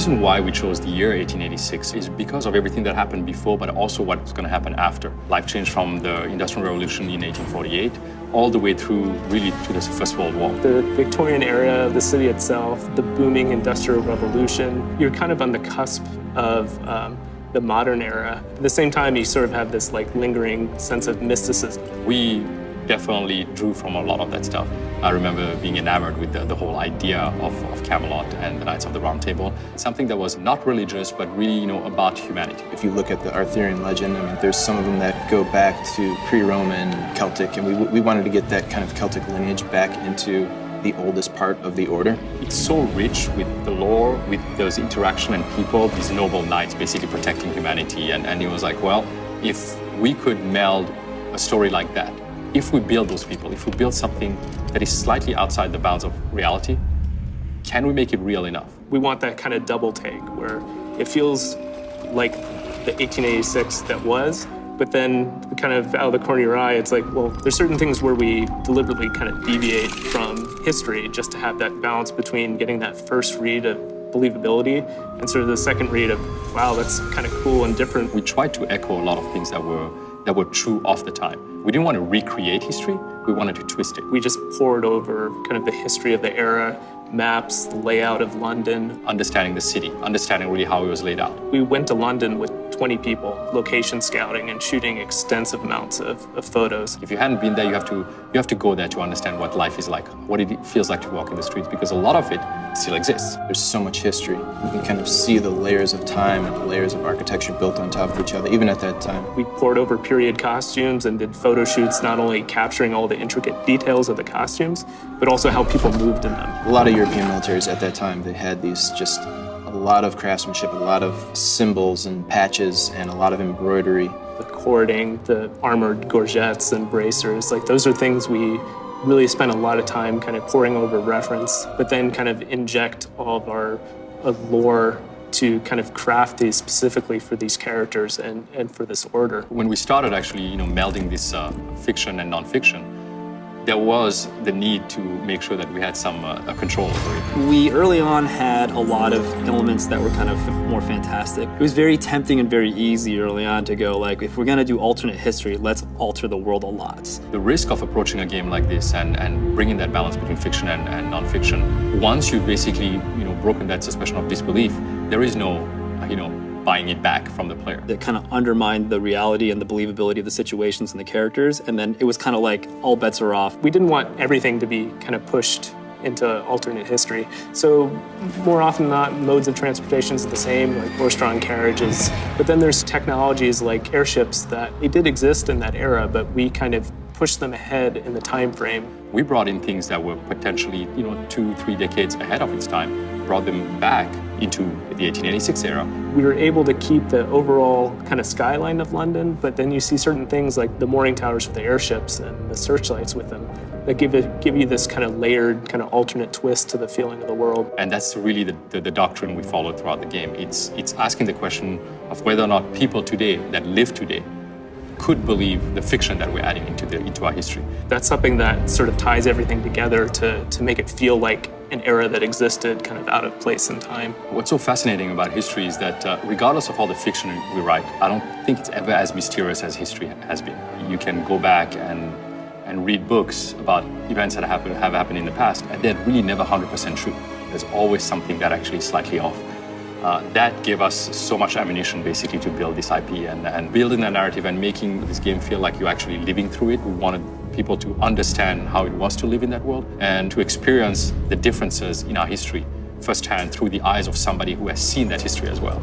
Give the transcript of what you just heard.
reason why we chose the year 1886 is because of everything that happened before, but also what's going to happen after. Life changed from the Industrial Revolution in 1848 all the way through really to the First World War. The Victorian era, the city itself, the booming Industrial Revolution, you're kind of on the cusp of the modern era. At the same time, you sort of have this like lingering sense of mysticism. We definitely drew from a lot of that stuff. I remember being enamored with the whole idea of Camelot and the Knights of the Round Table. Something that was not religious, but really, about humanity. If you look at the Arthurian legend, there's some of them that go back to pre-Roman, Celtic, and we wanted to get that kind of Celtic lineage back into the oldest part of the order. It's so rich with the lore, with those interaction and people, these noble knights basically protecting humanity. And it was like, well, if we could meld a story like that, if we build those people, if we build something that is slightly outside the bounds of reality, can we make it real enough? We want that kind of double take where it feels like the 1886 that was, but then kind of out of the corner of your eye, it's like, well, there's certain things where we deliberately kind of deviate from history just to have that balance between getting that first read of believability and sort of the second read of, wow, that's kind of cool and different. We tried to echo a lot of things that were true of the time. We didn't want to recreate history, we wanted to twist it. We just poured over kind of the history of the era, maps, the layout of London. Understanding the city, understanding really how it was laid out. We went to London with 20 people, location scouting and shooting extensive amounts of photos. If you hadn't been there, you have to go there to understand what life is like, what it feels like to walk in the streets, because a lot of it still exists. There's so much history. You can kind of see the layers of time and the layers of architecture built on top of each other, even at that time. We poured over period costumes and did photo shoots, not only capturing all the intricate details of the costumes, but also how people moved in them. A lot of European militaries at that time, they had these just a lot of craftsmanship, a lot of symbols and patches, and a lot of embroidery. The cording, the armored gorgets and bracers, like those are things we really spent a lot of time kind of pouring over reference, but then kind of inject all of our lore to kind of craft these specifically for these characters and for this order. When we started actually, melding this fiction and nonfiction, there was the need to make sure that we had some control over it. We early on had a lot of elements that were kind of more fantastic. It was very tempting and very easy early on to go like, if we're gonna do alternate history, let's alter the world a lot. The risk of approaching a game like this and bringing that balance between fiction and nonfiction, once you've basically broken that suspension of disbelief, there is no buying it back from the player. It kind of undermined the reality and the believability of the situations and the characters, and then it was kind of like all bets are off. We didn't want everything to be kind of pushed into alternate history. So more often than not, modes of transportation is the same, like horse-drawn carriages. But then there's technologies like airships that they did exist in that era, but we kind of pushed them ahead in the time frame. We brought in things that were potentially 2-3 decades ahead of its time, brought them back into the 1886 era. We were able to keep the overall kind of skyline of London, but then you see certain things like the mooring towers for the airships and the searchlights with them that give you this kind of layered, kind of alternate twist to the feeling of the world. And that's really the doctrine we followed throughout the game. It's asking the question of whether or not people today that live today could believe the fiction that we're adding into our history. That's something that sort of ties everything together to make it feel like an era that existed kind of out of place in time. What's so fascinating about history is that regardless of all the fiction we write, I don't think it's ever as mysterious as history has been. You can go back and read books about events that have happened in the past, and they're really never 100% true. There's always something that actually is slightly off. That gave us so much ammunition basically to build this IP and building that narrative and making this game feel like you're actually living through it. We wanted people to understand how it was to live in that world and to experience the differences in our history firsthand through the eyes of somebody who has seen that history as well.